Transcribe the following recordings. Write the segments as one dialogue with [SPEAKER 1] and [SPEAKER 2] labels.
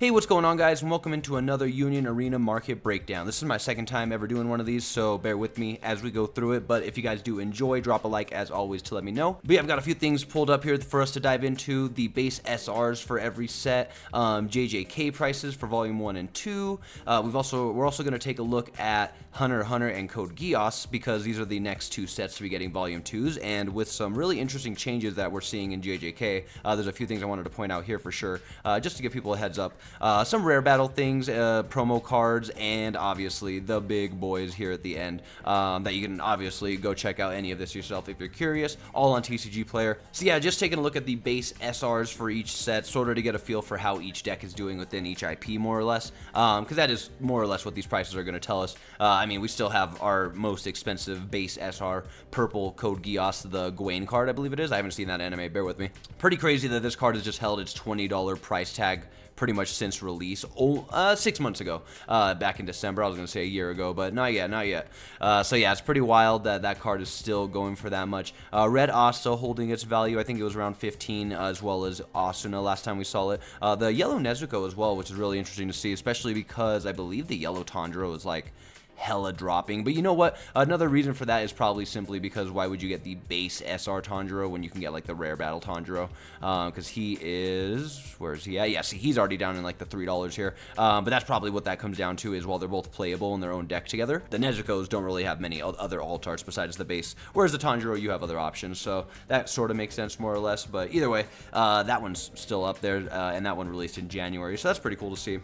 [SPEAKER 1] Hey, what's going on, guys, and welcome into another Union Arena market breakdown. This is my second time ever doing one of these, so bear with me as we go through it. But if you guys do enjoy, drop a like as always to let me know. But yeah, I've got a few things pulled up here for us to dive into. The base SRs for every set, JJK prices for Volume 1 and 2. We're also going to take a look at Hunter x Hunter and Code Geass, because these are the next two sets to be getting Volume 2s, and with some really interesting changes that we're seeing in JJK, there's a few things I wanted to point out here for sure, just to give people a heads up. Some rare battle things, promo cards, and obviously the big boys here at the end that you can obviously go check out any of this yourself if you're curious, all on TCG Player. So yeah, just taking a look at the base SRs for each set, sort of to get a feel for how each deck is doing within each IP, more or less, because that is more or less what these prices are going to tell us. I mean, we still have our most expensive base SR, purple Code Geass, the Gawain card, I believe it is. I haven't seen that anime, bear with me. Pretty crazy that this card has just held its $20 price tag pretty much since release, 6 months ago, back in December. I was gonna say a year ago, but not yet. So yeah, it's pretty wild that that card is still going for that much. Red Asta holding its value. I think it was around 15, as well as Asuna last time we saw it. The yellow Nezuko as well, which is really interesting to see, especially because I believe the yellow Tanjiro is like hella dropping. But you know what, another reason for that is probably simply because why would you get the base SR Tanjiro when you can get like the rare battle Tanjiro, because he is, where is he at? Yeah, see, he's already down in like the $3 here, but that's probably what that comes down to, is while they're both playable in their own deck together, the Nezukos don't really have many other alt arts besides the base, whereas the Tanjiro, you have other options, so that sort of makes sense more or less. But either way, that one's still up there, and that one released in January, so that's pretty cool to see.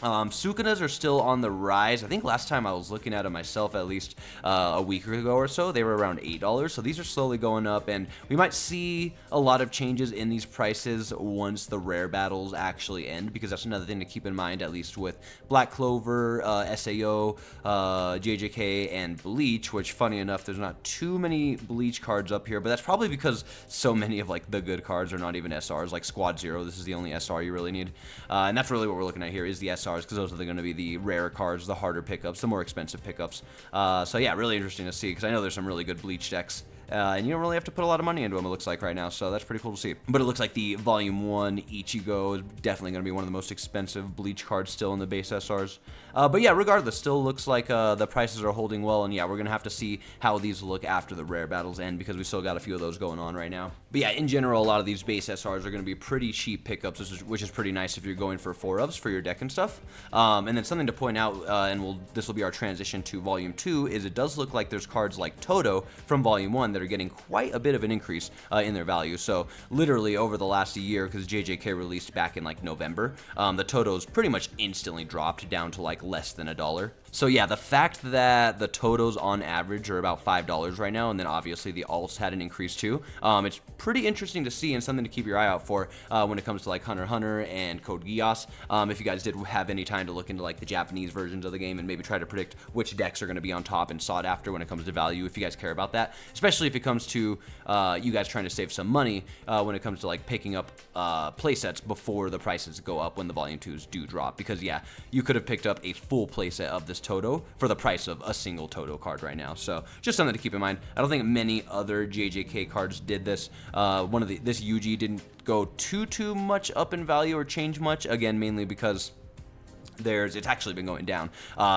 [SPEAKER 1] Sukunas are still on the rise. I think last time I was looking at them myself, at least a week ago or so, they were around $8. So these are slowly going up, and we might see a lot of changes in these prices once the rare battles actually end, because that's another thing to keep in mind, at least with Black Clover, SAO, JJK, and Bleach, which, funny enough, there's not too many Bleach cards up here, but that's probably because so many of like the good cards are not even SRs, like Squad Zero. This is the only SR you really need, and that's really what we're looking at here, is the SR, because those are going to be the rare cards, the harder pickups, the more expensive pickups. So yeah, really interesting to see, because I know there's some really good Bleach decks, and you don't really have to put a lot of money into them, it looks like right now, so that's pretty cool to see. But it looks like the Volume 1 Ichigo is definitely going to be one of the most expensive Bleach cards still in the base SRs. But yeah, regardless, still looks like the prices are holding well, and yeah, we're going to have to see how these look after the rare battles end, because we still got a few of those going on right now. But yeah, in general, a lot of these base SRs are going to be pretty cheap pickups, which is pretty nice if you're going for 4-ofs for your deck and stuff. And then something to point out, and this will be our transition to Volume 2, is it does look like there's cards like Toto from Volume 1 that are getting quite a bit of an increase in their value. So literally over the last year, because JJK released back in like November, the Totos pretty much instantly dropped down to like less than $1. So yeah, the fact that the Totos on average are about $5 right now, and then obviously the alts had an increase too, it's pretty interesting to see, and something to keep your eye out for when it comes to like Hunter x Hunter and Code Geass. If you guys did have any time to look into like the Japanese versions of the game and maybe try to predict which decks are going to be on top and sought after when it comes to value, if you guys care about that, especially if it comes to you guys trying to save some money when it comes to like picking up playsets before the prices go up when the Volume 2s do drop, because yeah, you could have picked up a full playset of this Toto for the price of a single Toto card right now. So just something to keep in mind. I don't think many other JJK cards did this. This Yuji didn't go too much up in value or change much, again mainly because it's actually been going down,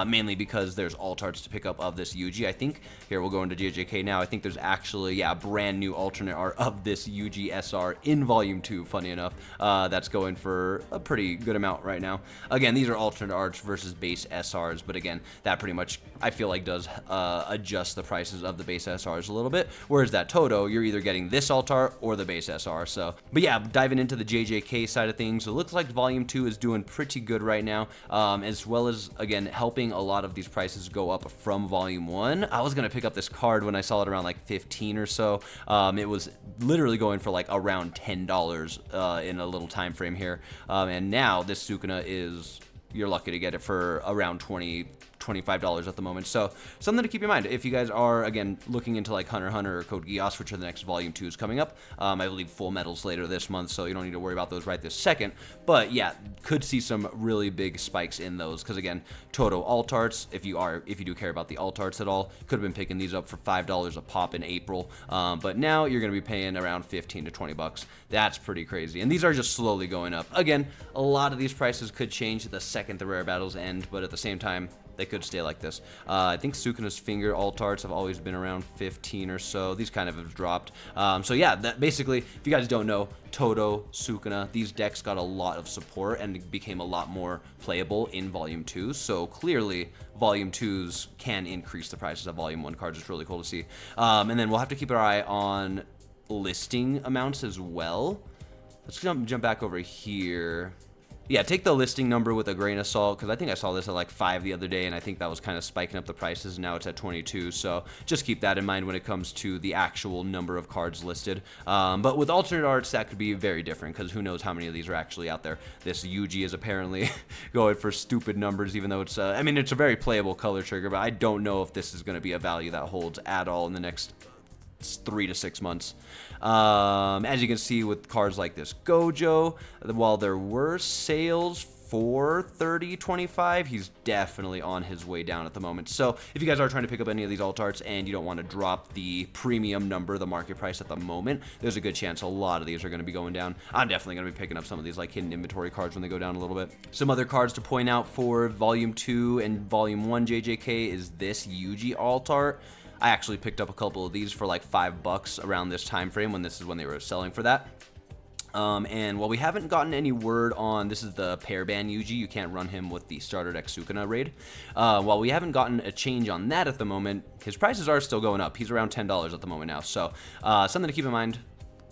[SPEAKER 1] mainly because there's alt arts to pick up of this Yuji. I think, here we'll go into JJK now, I think there's actually, yeah, a brand new alternate art of this Yuji SR in Volume 2, funny enough, that's going for a pretty good amount right now. Again, these are alternate arts versus base SRs, but again, that pretty much, I feel like, does adjust the prices of the base SRs a little bit, whereas that Toto, you're either getting this alt art or the base SR. So, but yeah, diving into the JJK side of things, it looks like Volume 2 is doing pretty good right now. As well as, again, helping a lot of these prices go up from Volume 1. I was going to pick up this card when I saw it around like 15 or so. It was literally going for like around $10 in a little time frame here. And now this Sukuna is, you're lucky to get it for around 20 $25 at the moment. So something to keep in mind if you guys are, again, looking into like Hunter x Hunter or Code Geass, which are the next volume 2s coming up. I believe Full Metal's later this month, so you don't need to worry about those right this second. But yeah, could see some really big spikes in those, because again, Toto alt arts, if you do care about the alt arts at all, could have been picking these up for $5 a pop in April. But now you're going to be paying around 15 to 20 bucks. That's pretty crazy. And these are just slowly going up. Again, a lot of these prices could change the second the rare battles end, but at the same time, they could stay like this. I think Sukuna's Finger alt arts have always been around 15 or so. These kind of have dropped. So yeah, that basically, if you guys don't know, Toto, Sukuna, these decks got a lot of support and became a lot more playable in Volume 2. So clearly, Volume 2s can increase the prices of Volume 1 cards. It's really cool to see. And then we'll have to keep our eye on listing amounts as well. Let's jump back over here. Yeah, take the listing number with a grain of salt, because I think I saw this at like 5 the other day, and I think that was kind of spiking up the prices, and now it's at 22, so just keep that in mind when it comes to the actual number of cards listed. But with alternate arts, that could be very different, because who knows how many of these are actually out there. This Yuji is apparently going for stupid numbers, even though it's, I mean, it's a very playable color trigger, but I don't know if this is going to be a value that holds at all in the next 3 to 6 months. As you can see with cards like this Gojo, while there were sales for 30.25, he's definitely on his way down at the moment. So if you guys are trying to pick up any of these alt arts and you don't want to drop the premium number, the market price at the moment, there's a good chance a lot of these are going to be going down. I'm definitely going to be picking up some of these like hidden inventory cards when they go down a little bit. Some other cards to point out for Volume 2 and Volume 1 JJK is this Yuji alt art. I actually picked up a couple of these for like $5 around this time frame when this is when they were selling for that. And while we haven't gotten any word on, this is the pair ban Yuji, you can't run him with the Starter Deck Sukuna raid. While we haven't gotten a change on that at the moment, his prices are still going up. He's around $10 at the moment now, so something to keep in mind.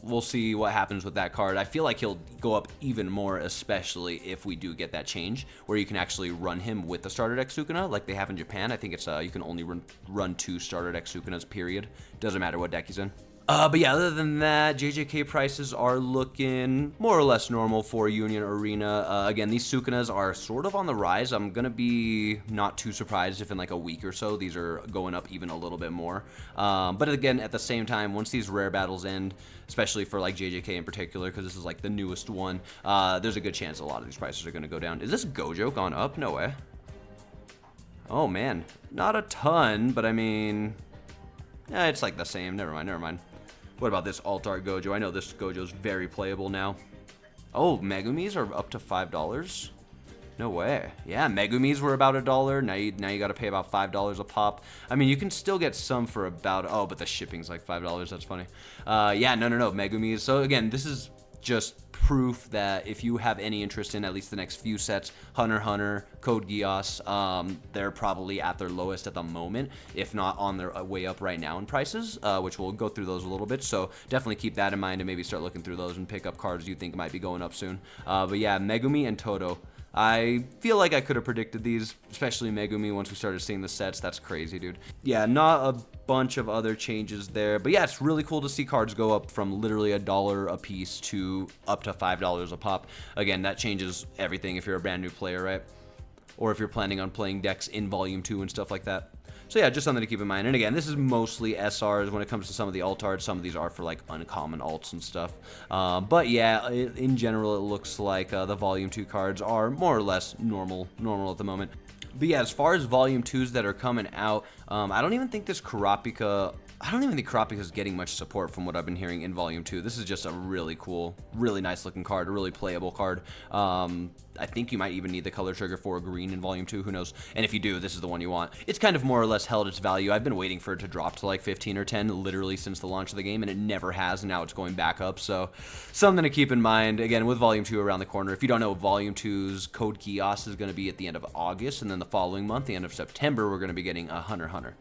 [SPEAKER 1] We'll see what happens with that card. I feel like he'll go up even more, especially if we do get that change where you can actually run him with the Starter Deck Sukuna like they have in Japan. I think it's you can only run 2 Starter Deck Sukunas, period. Doesn't matter what deck he's in. But yeah, other than that, JJK prices are looking more or less normal for Union Arena. Again, these Sukunas are sort of on the rise. I'm going to be not too surprised if in like a week or so these are going up even a little bit more. But again, at the same time, once these rare battles end, especially for like JJK in particular, because this is like the newest one, there's a good chance a lot of these prices are going to go down. Is this Gojo gone up? No way. Oh man, not a ton, but I mean, yeah, it's like the same. Never mind, never mind. What about this alt art Gojo? I know this Gojo's very playable now. Oh, Megumis are up to $5. No way. Yeah, Megumis were about $1. Now you got to pay about $5 a pop. I mean, you can still get some for about, oh, but the shipping's like $5. That's funny. Yeah, no, Megumis. So again, this is just proof that if you have any interest in at least the next few sets, Hunter x Hunter, Code Geass, they're probably at their lowest at the moment, if not on their way up right now in prices, which we'll go through those a little bit. So definitely keep that in mind and maybe start looking through those and pick up cards you think might be going up soon. But yeah, Megumi and Toto. I feel like I could have predicted these, especially Megumi, once we started seeing the sets. That's crazy, dude. Yeah, not a bunch of other changes there. But yeah, it's really cool to see cards go up from literally $1 a piece to up to $5 a pop. Again, that changes everything if you're a brand new player, right? Or if you're planning on playing decks in Volume 2 and stuff like that. So yeah, just something to keep in mind. And again, this is mostly SRs when it comes to some of the alt arts. Some of these are for like uncommon alts and stuff. But yeah, in general, it looks like the Volume 2 cards are more or less normal at the moment. But yeah, as far as Volume 2s that are coming out, I don't even think this Kurapika... I don't even think Kurapika is getting much support from what I've been hearing in Volume 2. This is just a really cool, really nice looking card, a really playable card. I think you might even need the color trigger for green in Volume 2, who knows? And if you do, this is the one you want. It's kind of more or less held its value. I've been waiting for it to drop to like 15 or 10 literally since the launch of the game, and it never has, and now it's going back up. So something to keep in mind, again, with Volume 2 around the corner. If you don't know, Volume 2's Code Geass is going to be at the end of August, and then the following month, the end of September, we're going to be getting a Hunter x Hunter.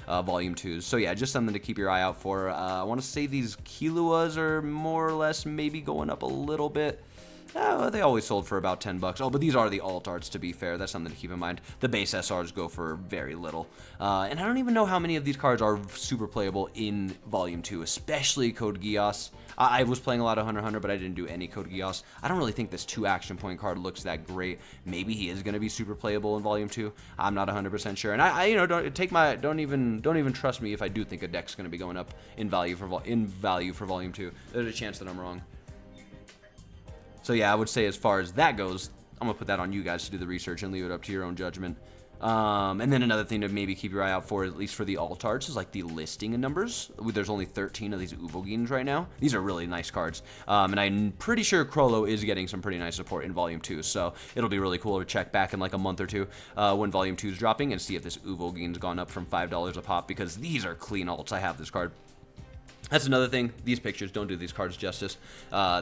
[SPEAKER 1] Volume 2s. So yeah, just something to keep your eye out for. I want to say these Killuas are more or less maybe going up a little bit. They always sold for about 10 bucks. Oh, but these are the alt arts, to be fair. That's something to keep in mind. The base SRs go for very little. And I don't even know how many of these cards are super playable in Volume 2, especially Code Geass. I was playing a lot of Hunter x Hunter, but I didn't do any Code Geass. I don't really think this 2 action point card looks that great. Maybe he is going to be super playable in Volume 2. I'm not 100% sure. And I don't even trust me if I do think a deck's going to be going up in value for Volume 2. There's a chance that I'm wrong. So yeah, I would say as far as that goes, I'm going to put that on you guys to do the research and leave it up to your own judgment. And then another thing to maybe keep your eye out for, at least for the alt arts, is like the listing numbers. There's only 13 of these Ubogins right now. These are really nice cards. And I'm pretty sure Krollo is getting some pretty nice support in Volume 2. So it'll be really cool to check back in like a month or two when Volume 2 is dropping and see if this Uvogin's gone up from $5 a pop, because these are clean alts. I have this card. That's another thing. These pictures don't do these cards justice.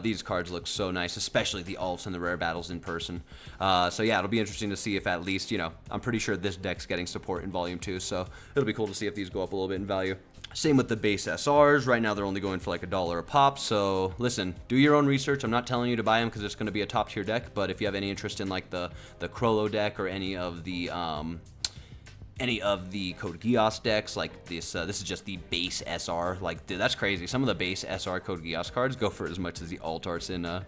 [SPEAKER 1] These cards look so nice, especially the alts and the rare battles in person. So yeah, it'll be interesting to see if at least, I'm pretty sure this deck's getting support in Volume 2, so it'll be cool to see if these go up a little bit in value. Same with the base SRs. Right now they're only going for like $1 a pop, so listen, do your own research. I'm not telling you to buy them because it's going to be a top tier deck, but if you have any interest in like the Krollo deck or any of the Code Geass decks, like this is just the base SR. Like, dude, that's crazy. Some of the base SR Code Geass cards go for as much as the alt arts in Hunter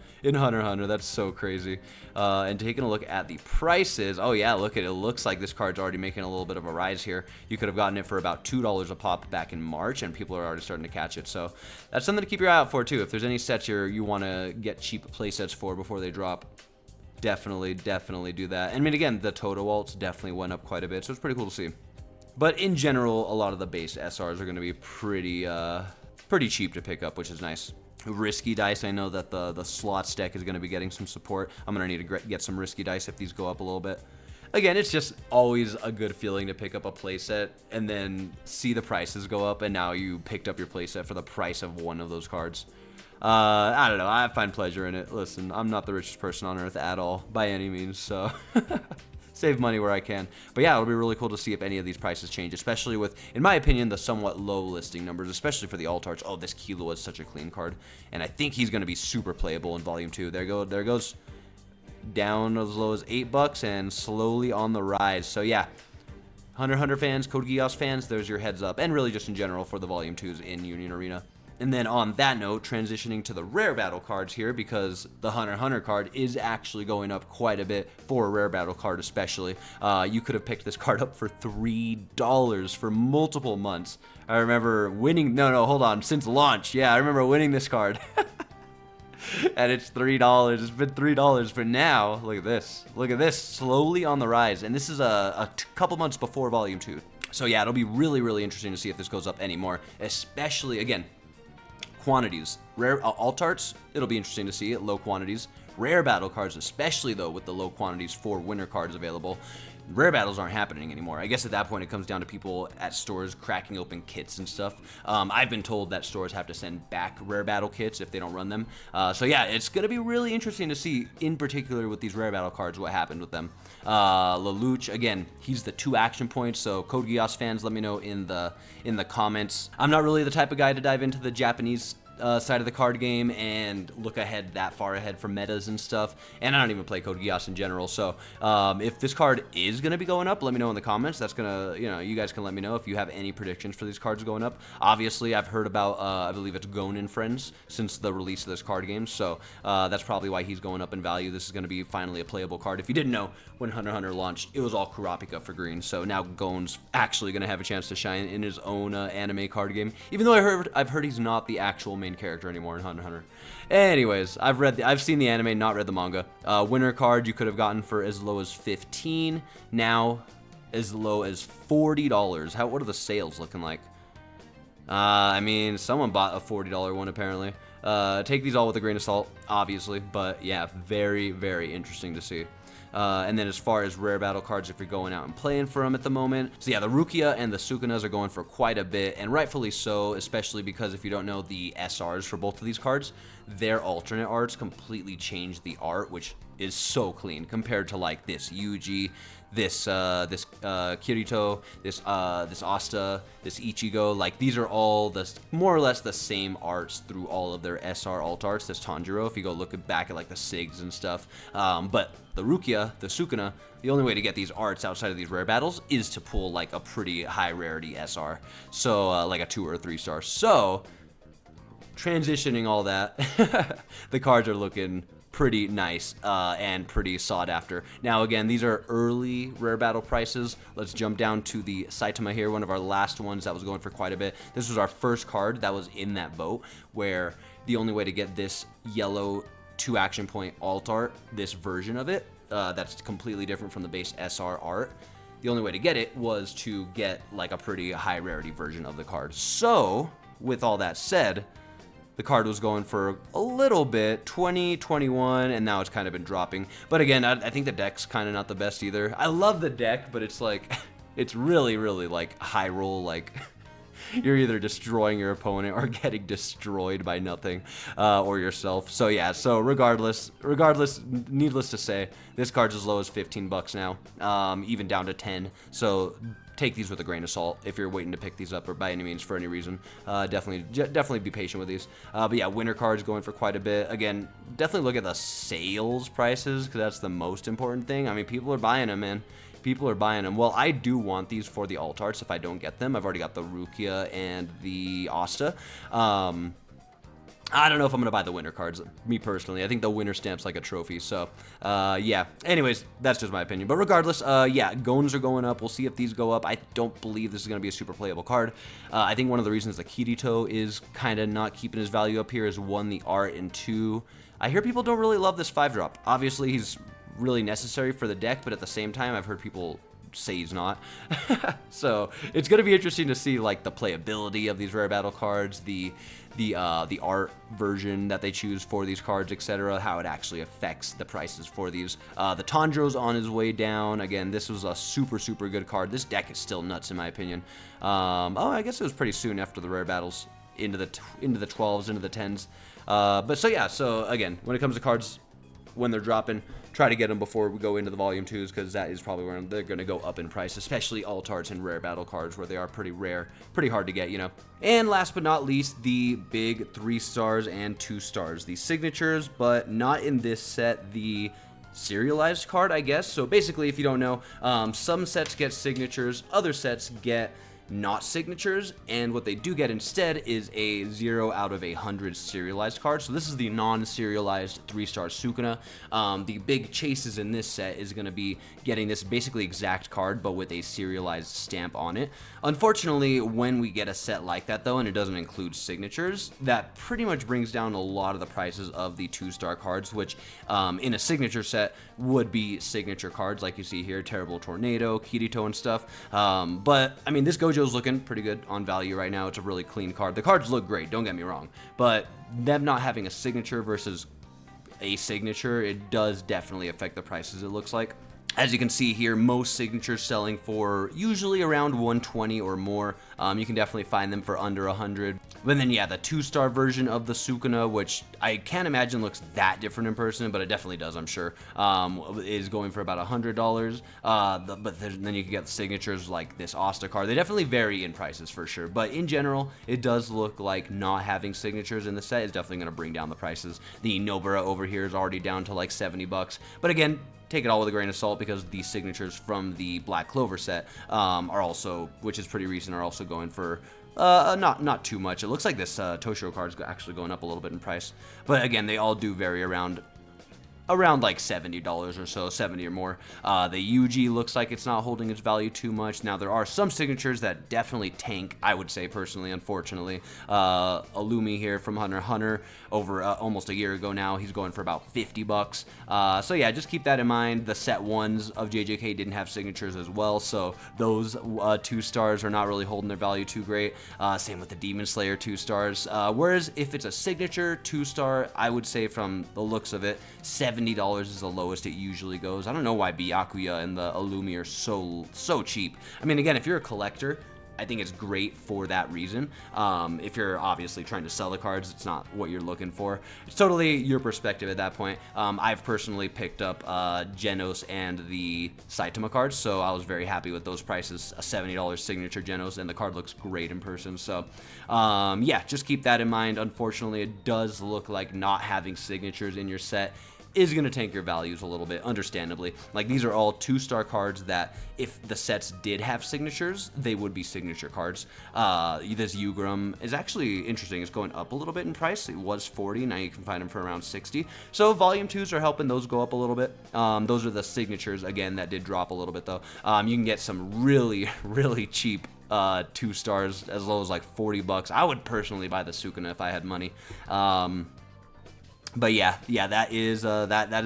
[SPEAKER 1] x Hunter. That's so crazy. And taking a look at the prices, oh yeah, look at it. It looks like this card's already making a little bit of a rise here. You could have gotten it for about $2 a pop back in March, and people are already starting to catch it. So that's something to keep your eye out for too. If there's any sets you want to get cheap play sets for before they drop, definitely do that. I mean, again, the Toto alts definitely went up quite a bit, so it's pretty cool to see. But in general, a lot of the base SRs are going to be pretty cheap to pick up, which is nice. Risky dice, I know that the slots deck is going to be getting some support. I'm going to need to get some risky dice if these go up a little bit. Again, it's just always a good feeling to pick up a playset and then see the prices go up, and now you picked up your playset for the price of one of those cards. I don't know. I find pleasure in it. Listen, I'm not the richest person on earth at all, by any means, so save money where I can. But yeah, it'll be really cool to see if any of these prices change, especially with, in my opinion, the somewhat low listing numbers, especially for the alt arts. Oh, this Kilo is such a clean card, and I think he's going to be super playable in Volume 2. There goes down as low as $8 and slowly on the rise. So yeah, Hunter x Hunter fans, Code Geass fans, there's your heads up, and really just in general for the Volume 2s in Union Arena. And then on that note, transitioning to the rare battle cards here, because the Hunter x Hunter card is actually going up quite a bit for a rare battle card especially. You could have picked this card up for $3 for multiple months. I remember winning, hold on, since launch. Yeah, I remember winning this card. And it's $3. It's been $3 for now. Look at this. Look at this. Slowly on the rise. And this is a couple months before Volume 2. So yeah, it'll be really interesting to see if this goes up anymore. Especially, again, quantities. Rare alt arts, it'll be interesting to see at low quantities. Rare battle cards, especially though with the low quantities for winter cards available. Rare battles aren't happening anymore. I guess at that point it comes down to people at stores cracking open kits and stuff. I've been told that stores have to send back rare battle kits if they don't run them. So yeah, it's going to be really interesting to see, in particular with these rare battle cards, what happened with them. Lelouch, again, he's the 2 action points, so Code Geass fans, let me know in the comments. I'm not really the type of guy to dive into the Japanese side of the card game and look that far ahead for metas and stuff, and I don't even play Code Geass in general. So if this card is going to be going up, let me know in the comments. That's gonna, you guys can let me know if you have any predictions for these cards going up. Obviously, I've heard about I believe it's Gon and Friends since the release of this card game, so that's probably why he's going up in value. This is going to be finally a playable card. If you didn't know, when Hunter x Hunter launched, it was all Kurapika for green, so now Gon's actually going to have a chance to shine in his own anime card game, even though I've heard he's not the actual main character anymore in Hunter x Hunter. Anyways, I've seen the anime, not read the manga. Winter card you could have gotten for as low as $15, now as low as $40. What are the sales looking like? I mean, someone bought a $40 one apparently. Take these all with a grain of salt, obviously, but yeah, very interesting to see. And then as far as rare battle cards, if you're going out and playing for them at the moment. So yeah, the Rukia and the Sukunas are going for quite a bit, and rightfully so, especially because if you don't know the SRs for both of these cards, their alternate arts completely change the art, which is so clean compared to like this Yuji, this Kirito, this Asta, this Ichigo. Like these are all the more or less the same arts through all of their SR alt arts. This Tanjiro, if you go look back at like the SIGs and stuff, but the Rukia, the Sukuna, the only way to get these arts outside of these rare battles is to pull like a pretty high rarity SR, so like a 2 or a 3 star. So transitioning all that, the cards are looking pretty nice and pretty sought after. Now again, these are early rare battle prices. Let's jump down to the Saitama here, one of our last ones that was going for quite a bit. This was our first card that was in that boat, where the only way to get this yellow 2 action point alt art, this version of it, that's completely different from the base SR art, the only way to get it was to get like a pretty high rarity version of the card. So with all that said, the card was going for a little bit, 20, 21, and now it's kind of been dropping. But again, I think the deck's kind of not the best either. I love the deck, but it's like, it's really, really like high roll, like you're either destroying your opponent or getting destroyed by nothing, or yourself. So yeah, so regardless, needless to say, this card's as low as 15 bucks now, even down to 10. So take these with a grain of salt if you're waiting to pick these up, or by any means for any reason. Definitely be patient with these. But yeah, winter cards going for quite a bit. Again, definitely look at the sales prices, because that's the most important thing. I mean, people are buying them, man. People are buying them. Well, I do want these for the alt arts if I don't get them. I've already got the Rukia and the Asta. I don't know if I'm going to buy the winter cards, me personally. I think the winter stamp's like a trophy, so yeah. Anyways, that's just my opinion. But regardless, yeah, Gones are going up. We'll see if these go up. I don't believe this is going to be a super playable card. I think one of the reasons that Kirito is kind of not keeping his value up here is 1, the art, and 2, I hear people don't really love this 5-drop. Obviously, he's really necessary for the deck, but at the same time, I've heard people say he's not. So it's going to be interesting to see like the playability of these rare battle cards, the art version that they choose for these cards, etc., how it actually affects the prices for these. The Tanjiro's on his way down. Again, this was a super good card. This deck is still nuts in my opinion. Oh, I guess it was pretty soon after the rare battles, into the 12s, into the 10s. But so yeah, so again, when it comes to cards, when they're dropping, try to get them before we go into the volume 2s, because that is probably where they're going to go up in price, especially alt arts and rare battle cards, where they are pretty rare, pretty hard to get, you know. And last but not least, the big 3 stars and 2 stars, the signatures, but not in this set, the serialized card, I guess. So basically, if you don't know, some sets get signatures, other sets get not signatures, and what they do get instead is a 0 out of 100 serialized card. So this is the non-serialized 3-star Sukuna. The big chases in this set is going to be getting this basically exact card, but with a serialized stamp on it. Unfortunately, when we get a set like that though, and it doesn't include signatures, that pretty much brings down a lot of the prices of the 2-star cards, which in a signature set would be signature cards like you see here, Terrible Tornado, Kirito and stuff. But I mean, this Gojo's looking pretty good on value right now. It's a really clean card. The cards look great, don't get me wrong, but them not having a signature versus a signature, it does definitely affect the prices, it looks like. As you can see here, most signatures selling for usually around 120 or more. You can definitely find them for under 100. But then, yeah, the 2-star version of the Sukuna, which I can't imagine looks that different in person, but it definitely does, I'm sure, is going for about $100. But then you can get signatures like this Asta card. They definitely vary in prices for sure. But in general, it does look like not having signatures in the set is definitely going to bring down the prices. The Nobara over here is already down to like 70 bucks. But again, take it all with a grain of salt, because the signatures from the Black Clover set are also, which is pretty recent, are also going for not too much. It looks like this Toshiro card is actually going up a little bit in price, but again, they all do vary around like $70 or so, 70 or more. The Yuji looks like it's not holding its value too much. Now, there are some signatures that definitely tank, I would say personally, unfortunately. Illumi here from Hunter x Hunter, over almost a year ago now, he's going for about 50 bucks. So yeah, just keep that in mind. The set 1s of JJK didn't have signatures as well, so those 2 stars are not really holding their value too great. Same with the Demon Slayer 2 stars. Whereas if it's a signature 2-star, I would say from the looks of it, $70 is the lowest it usually goes. I don't know why Byakuya and the Illumi are so cheap. I mean, again, if you're a collector, I think it's great for that reason. If you're obviously trying to sell the cards, it's not what you're looking for. It's totally your perspective at that point. I've personally picked up Genos and the Saitama cards, so I was very happy with those prices. A $70 signature Genos, and the card looks great in person. So yeah, just keep that in mind. Unfortunately, it does look like not having signatures in your set is going to tank your values a little bit, understandably. Like, these are all 2-star cards that if the sets did have signatures, they would be signature cards. This Ugram is actually interesting. It's going up a little bit in price. It was 40, now you can find them for around 60. So volume 2s are helping those go up a little bit. Those are the signatures, again, that did drop a little bit, though. You can get some really, really cheap 2 stars as low as like 40 bucks. I would personally buy the Sukuna if I had money. But yeah, that is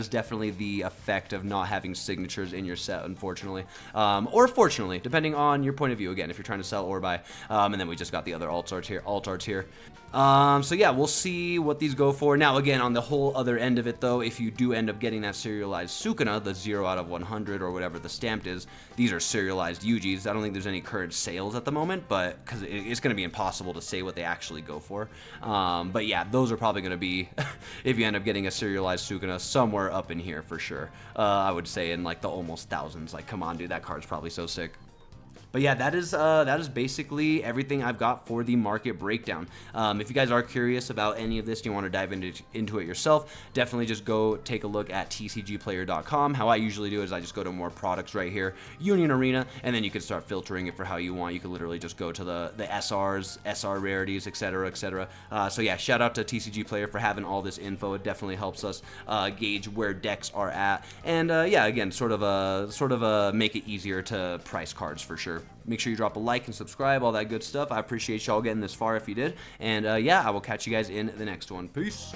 [SPEAKER 1] definitely the effect of not having signatures in your set, unfortunately, or fortunately, depending on your point of view. Again, if you're trying to sell or buy, and then we just got the other alt arts here. So yeah, we'll see what these go for. Now, again, on the whole other end of it, though, if you do end up getting that serialized Sukuna, the 0 out of 100 or whatever the stamped is, these are serialized Yujis. I don't think there's any current sales at the moment, but because it's going to be impossible to say what they actually go for. But yeah, those are probably going to be, if you end up getting a serialized Sukuna, somewhere up in here for sure. I would say in like the almost thousands. Like, come on, dude, that card's probably so sick. But yeah, that is basically everything I've got for the market breakdown. If you guys are curious about any of this, you want to dive into it yourself, definitely just go take a look at tcgplayer.com. How I usually do is I just go to more products right here, Union Arena, and then you can start filtering it for how you want. You can literally just go to the SRs, SR rarities, etc., etc. So yeah, shout out to TCG Player for having all this info. It definitely helps us gauge where decks are at, and yeah, again, sort of make it easier to price cards for sure. Make sure you drop a like and subscribe, all that good stuff. I appreciate y'all getting this far if you did. And yeah, I will catch you guys in the next one. Peace.